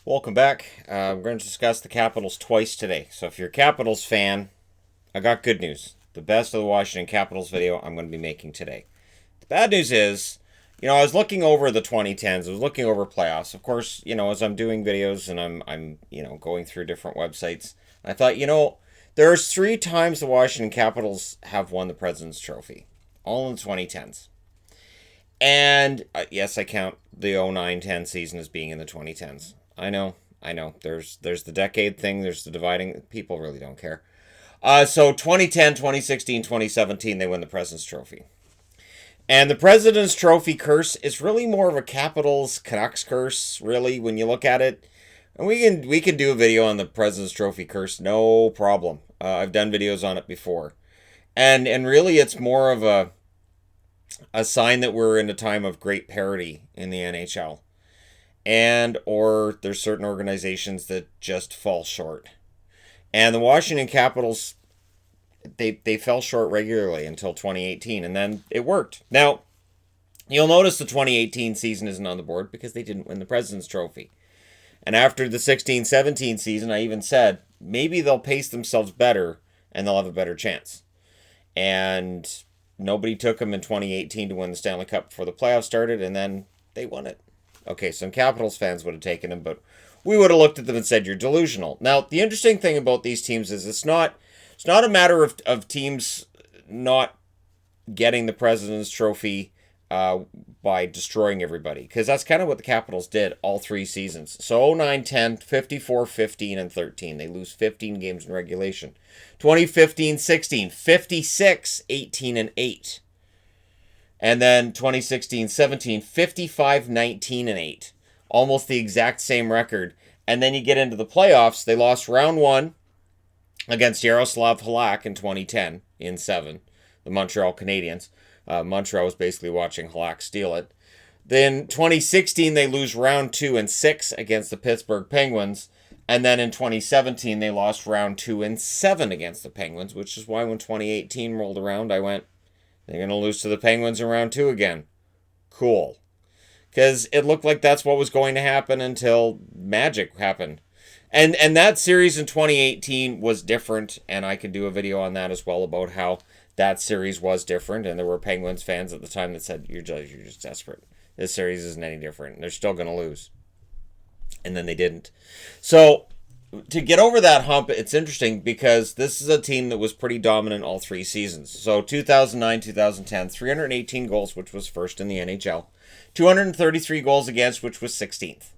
Welcome back. We're going to discuss the Capitals twice today. So if you're a Capitals fan, I got good news. The best of the Washington Capitals video I'm going to be making today. The bad news is, I was looking over the 2010s. I was looking over playoffs. Of course, as I'm doing videos and I'm going through different websites, I thought, there's 3 times the Washington Capitals have won the President's Trophy, all in the 2010s. And yes, I count the 09-10 season as being in the 2010s. I know. There's the decade thing. There's the dividing. People really don't care. So 2010, 2016, 2017, they win the President's Trophy. And the President's Trophy curse is really more of a Capitals Canucks curse, really, when you look at it. And we can do a video on the President's Trophy curse, no problem. I've done videos on it before. And really it's more of a sign that we're in a time of great parity in the NHL. And or there's certain organizations that just fall short. And the Washington Capitals, they fell short regularly until 2018, and then it worked. Now, you'll notice the 2018 season isn't on the board because they didn't win the President's Trophy. And after the 16-17 season, I even said, maybe they'll pace themselves better and they'll have a better chance. And nobody took them in 2018 to win the Stanley Cup before the playoffs started, and then they won it. Okay, some Capitals fans would have taken him, but we would have looked at them and said, you're delusional. Now, the interesting thing about these teams is it's not a matter of teams not getting the President's Trophy by destroying everybody, because that's kind of what the Capitals did all 3 seasons. So 09-10, 54, 15, and 13. They lose 15 games in regulation. 2015-16, 56, 18, and 8. And then 2016-17, 55, 19, and 8. Almost the exact same record. And then you get into the playoffs. They lost round 1 against Yaroslav Halak in 2010 in 7. The Montreal Canadiens. Montreal was basically watching Halak steal it. Then 2016, they lose round 2 and 6 against the Pittsburgh Penguins. And then in 2017, they lost round 2 and 7 against the Penguins, which is why when 2018 rolled around, I went, they're going to lose to the Penguins in round 2 again. Cool. Because it looked like that's what was going to happen until magic happened. And that series in 2018 was different, and I could do a video on that as well about how that series was different, and there were Penguins fans at the time that said, you're just desperate. This series isn't any different. They're still going to lose. And then they didn't. So to get over that hump, it's interesting because this is a team that was pretty dominant all 3 seasons. So 2009, 2010, 318 goals, which was first in the NHL. 233 goals against, which was 16th.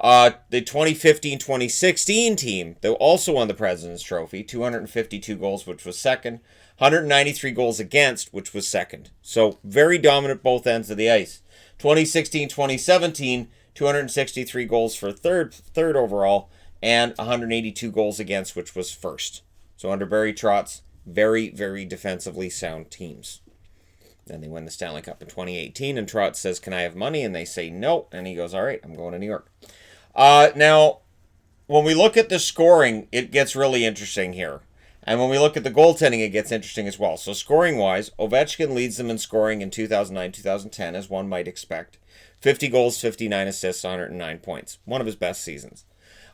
The 2015-2016 team, they also won the President's Trophy, 252 goals, which was second. 193 goals against, which was second. So very dominant both ends of the ice. 2016-2017, 263 goals for third overall, and 182 goals against, which was first. So under Barry Trotz, very, very defensively sound teams. Then they win the Stanley Cup in 2018, and Trotz says, can I have money? And they say no, and he goes, all right, I'm going to New York. Now, when we look at the scoring, it gets really interesting here. And when we look at the goaltending, it gets interesting as well. So scoring-wise, Ovechkin leads them in scoring in 2009-2010, as one might expect. 50 goals, 59 assists, 109 points. One of his best seasons.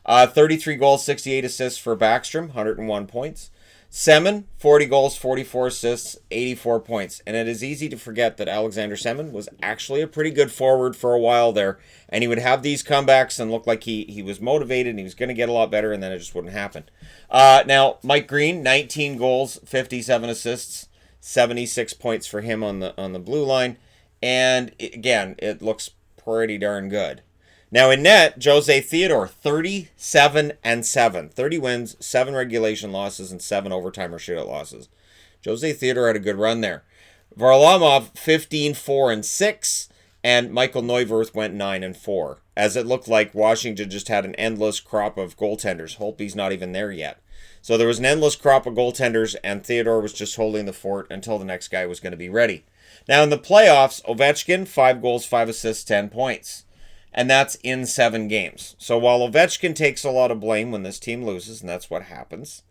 33 goals, 68 assists for Backstrom, 101 points. Semin, 40 goals, 44 assists, 84 points. And it is easy to forget that Alexander Semin was actually a pretty good forward for a while there. And he would have these comebacks and look like he was motivated and he was going to get a lot better, and then it just wouldn't happen. Now, Mike Green, 19 goals, 57 assists, 76 points for him on the blue line. And again, it looks pretty darn good. Now in net, Jose Theodore, 37-7. 30 wins, 7 regulation losses, and 7 overtime or shootout losses. Jose Theodore had a good run there. Varlamov, 15-4-6, and Michael Neuwirth went 9-4. As it looked like Washington just had an endless crop of goaltenders. Holtby's not even there yet. So there was an endless crop of goaltenders, and Theodore was just holding the fort until the next guy was going to be ready. Now in the playoffs, Ovechkin, 5 goals, 5 assists, 10 points. And that's in 7 games. So while Ovechkin takes a lot of blame when this team loses, and that's what happens,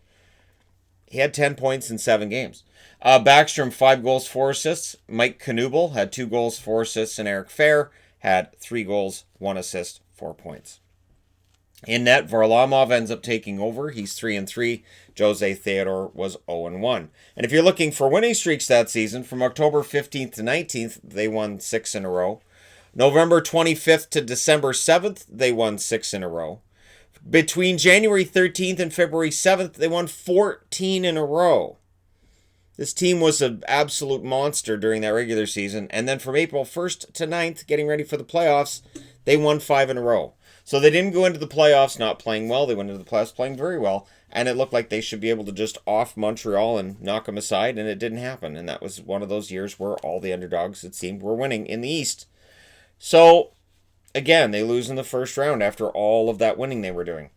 he had 10 points in 7 games. Backstrom, 5 goals, 4 assists. Mike Knuble had 2 goals, 4 assists. And Eric Fair had 3 goals, 1 assist, 4 points. In net, Varlamov ends up taking over. He's 3-3. Jose Theodore was 0-1. And if you're looking for winning streaks that season, from October 15th to 19th, they won 6 in a row. November 25th to December 7th, they won 6 in a row. Between January 13th and February 7th, they won 14 in a row. This team was an absolute monster during that regular season. And then from April 1st to 9th, getting ready for the playoffs, they won 5 in a row. So they didn't go into the playoffs not playing well. They went into the playoffs playing very well. And it looked like they should be able to just off Montreal and knock them aside. And it didn't happen. And that was one of those years where all the underdogs, it seemed, were winning in the East. So, again, they lose in the first round after all of that winning they were doing.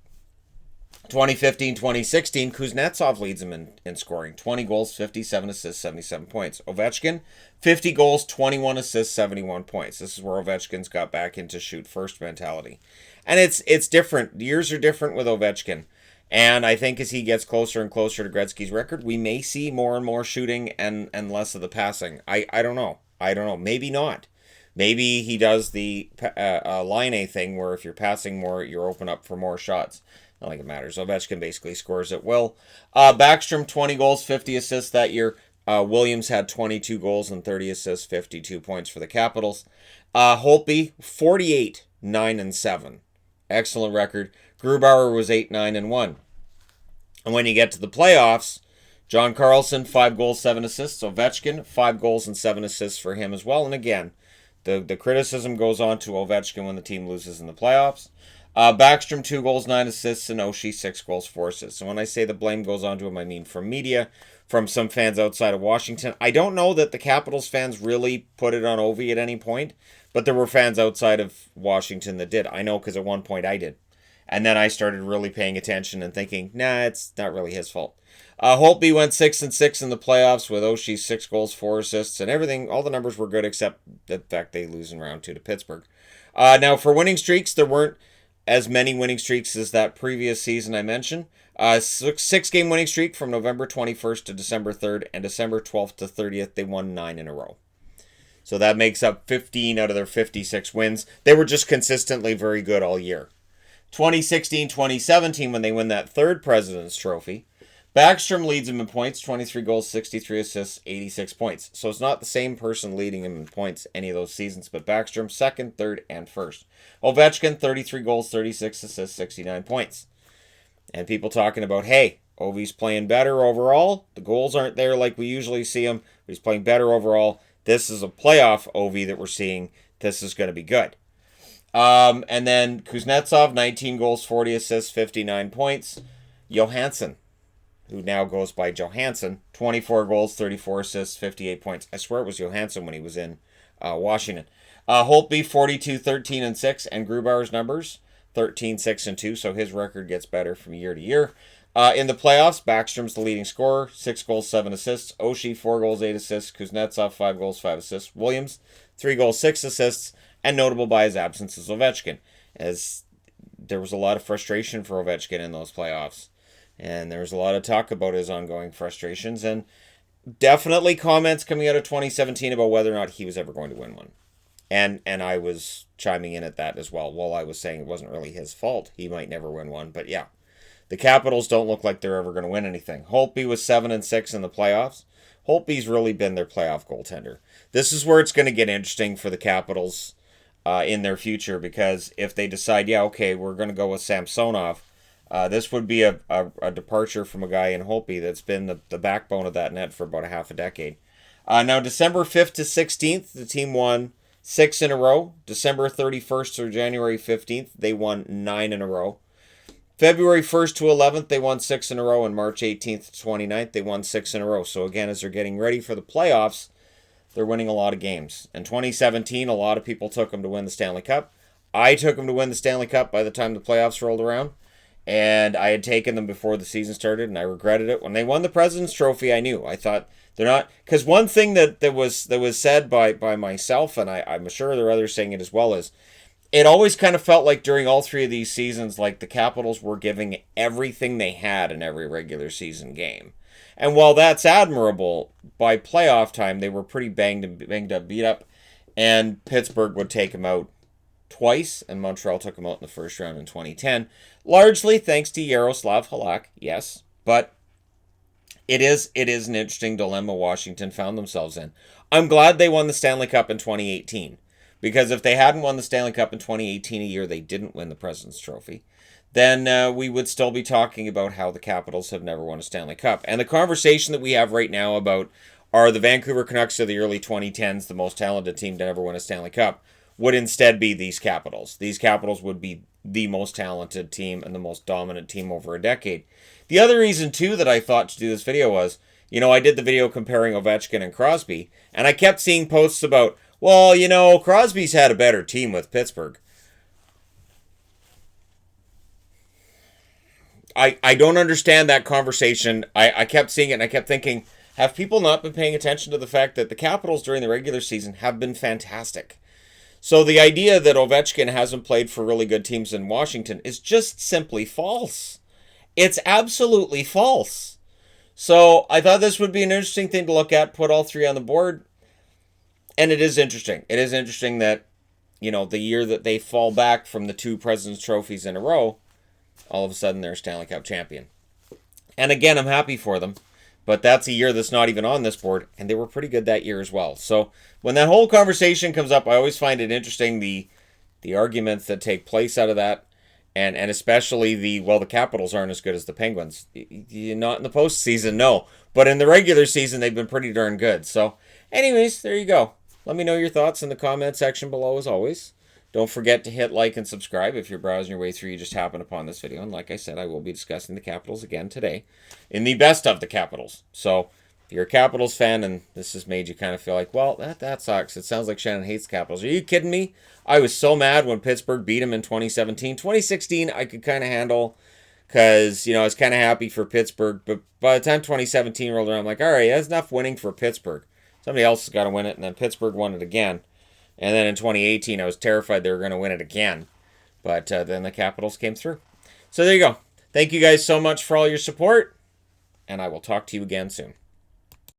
2015-2016, Kuznetsov leads them in scoring. 20 goals, 57 assists, 77 points. Ovechkin, 50 goals, 21 assists, 71 points. This is where Ovechkin's got back into shoot-first mentality. And it's different. Years are different with Ovechkin. And I think as he gets closer and closer to Gretzky's record, we may see more and more shooting and less of the passing. I don't know. Maybe not. Maybe he does the line A thing where if you're passing more, you're open up for more shots. Not like it matters. Ovechkin basically scores at will. Backstrom, 20 goals, 50 assists that year. Williams had 22 goals and 30 assists, 52 points for the Capitals. Holtby, 48, 9-7. Excellent record. Grubauer was 8, 9-1. And when you get to the playoffs, John Carlson, 5 goals, 7 assists. Ovechkin, 5 goals and 7 assists for him as well. And again, the criticism goes on to Ovechkin when the team loses in the playoffs. Backstrom, 2 goals, 9 assists, and Oshie, 6 goals, 4 assists. And when I say the blame goes on to him, I mean from media, from some fans outside of Washington. I don't know that the Capitals fans really put it on Ovi at any point, but there were fans outside of Washington that did. I know because at one point I did. And then I started really paying attention and thinking, nah, it's not really his fault. Holtby went 6-6 in the playoffs with Oshie, 6 goals, 4 assists, and everything. All the numbers were good except the fact they lose in round 2 to Pittsburgh. Now, for winning streaks, there weren't as many winning streaks as that previous season I mentioned. 6-game winning streak from November 21st to December 3rd, and December 12th to 30th, they won 9 in a row. So that makes up 15 out of their 56 wins. They were just consistently very good all year. 2016-2017, when they win that third President's Trophy, Backstrom leads him in points, 23 goals, 63 assists, 86 points. So it's not the same person leading him in points any of those seasons, but Backstrom second, third, and first. Ovechkin, 33 goals, 36 assists, 69 points. And people talking about, hey, Ovi's playing better overall. The goals aren't there like we usually see him, but he's playing better overall. This is a playoff Ovi that we're seeing. This is going to be good. And then Kuznetsov, 19 goals, 40 assists, 59 points. Johansson, who now goes by Johansson, 24 goals, 34 assists, 58 points. I swear it was Johansson when he was in Washington. Holtby, 42, 13-6, and Grubauer's numbers, 13, 6-2, so his record gets better from year to year. In the playoffs, Backstrom's the leading scorer, 6 goals, 7 assists. Oshie, 4 goals, 8 assists. Kuznetsov, 5 goals, 5 assists. Williams, 3 goals, 6 assists. And notable by his absence is Ovechkin, as there was a lot of frustration for Ovechkin in those playoffs. And there was a lot of talk about his ongoing frustrations, and definitely comments coming out of 2017 about whether or not he was ever going to win one. And I was chiming in at that as well. While I was saying it wasn't really his fault, he might never win one. But yeah, the Capitals don't look like they're ever going to win anything. Holtby was 7-6 in the playoffs. Holtby's really been their playoff goaltender. This is where it's going to get interesting for the Capitals in their future, because if they decide, yeah, okay, we're going to go with Samsonov, this would be a departure from a guy in Holtby that's been the backbone of that net for about a half a decade. Now, December 5th to 16th, the team won 6 in a row. December 31st through January 15th, they won 9 in a row. February 1st to 11th, they won 6 in a row. And March 18th to 29th, they won 6 in a row. So again, as they're getting ready for the playoffs, they're winning a lot of games. In 2017, a lot of people took them to win the Stanley Cup. I took them to win the Stanley Cup by the time the playoffs rolled around. And I had taken them before the season started, and I regretted it. When they won the President's Trophy, I knew. I thought they're not... Because one thing that was said by myself, and I'm sure there are others saying it as well, is it always kind of felt like during all three of these seasons, like the Capitals were giving everything they had in every regular season game. And while that's admirable, by playoff time, they were pretty banged up, beat up, and Pittsburgh would take them out twice, and Montreal took them out in the first round in 2010, largely thanks to Yaroslav Halak, yes, but it is an interesting dilemma Washington found themselves in. I'm glad they won the Stanley Cup in 2018, because if they hadn't won the Stanley Cup in 2018, a year they didn't win the President's Trophy, then we would still be talking about how the Capitals have never won a Stanley Cup. And the conversation that we have right now about are the Vancouver Canucks of the early 2010s the most talented team to ever win a Stanley Cup would instead be these Capitals. These Capitals would be the most talented team and the most dominant team over a decade. The other reason, too, that I thought to do this video was, I did the video comparing Ovechkin and Crosby, and I kept seeing posts about, well, Crosby's had a better team with Pittsburgh. I don't understand that conversation. I kept seeing it, and I kept thinking, have people not been paying attention to the fact that the Capitals during the regular season have been fantastic? So the idea that Ovechkin hasn't played for really good teams in Washington is just simply false. It's absolutely false. So I thought this would be an interesting thing to look at, put all three on the board. And it is interesting. It is interesting that, the year that they fall back from the 2 President's Trophies in a row, all of a sudden they're Stanley Cup champion. And again, I'm happy for them. But that's a year that's not even on this board, and they were pretty good that year as well. So when that whole conversation comes up, I always find it interesting, the arguments that take place out of that, and especially the Capitals aren't as good as the Penguins. Not in the postseason, no. But in the regular season, they've been pretty darn good. So anyways, there you go. Let me know your thoughts in the comment section below as always. Don't forget to hit like and subscribe if you're browsing your way through, you just happen upon this video. And like I said, I will be discussing the Capitals again today in the best of the Capitals. So if you're a Capitals fan and this has made you kind of feel like, well, that sucks. It sounds like Shannon hates the Capitals. Are you kidding me? I was so mad when Pittsburgh beat him in 2017. 2016, I could kind of handle because, I was kind of happy for Pittsburgh. But by the time 2017 rolled around, I'm like, all right, that's enough winning for Pittsburgh. Somebody else has got to win it. And then Pittsburgh won it again. And then in 2018, I was terrified they were going to win it again. But then the Capitals came through. So there you go. Thank you guys so much for all your support. And I will talk to you again soon.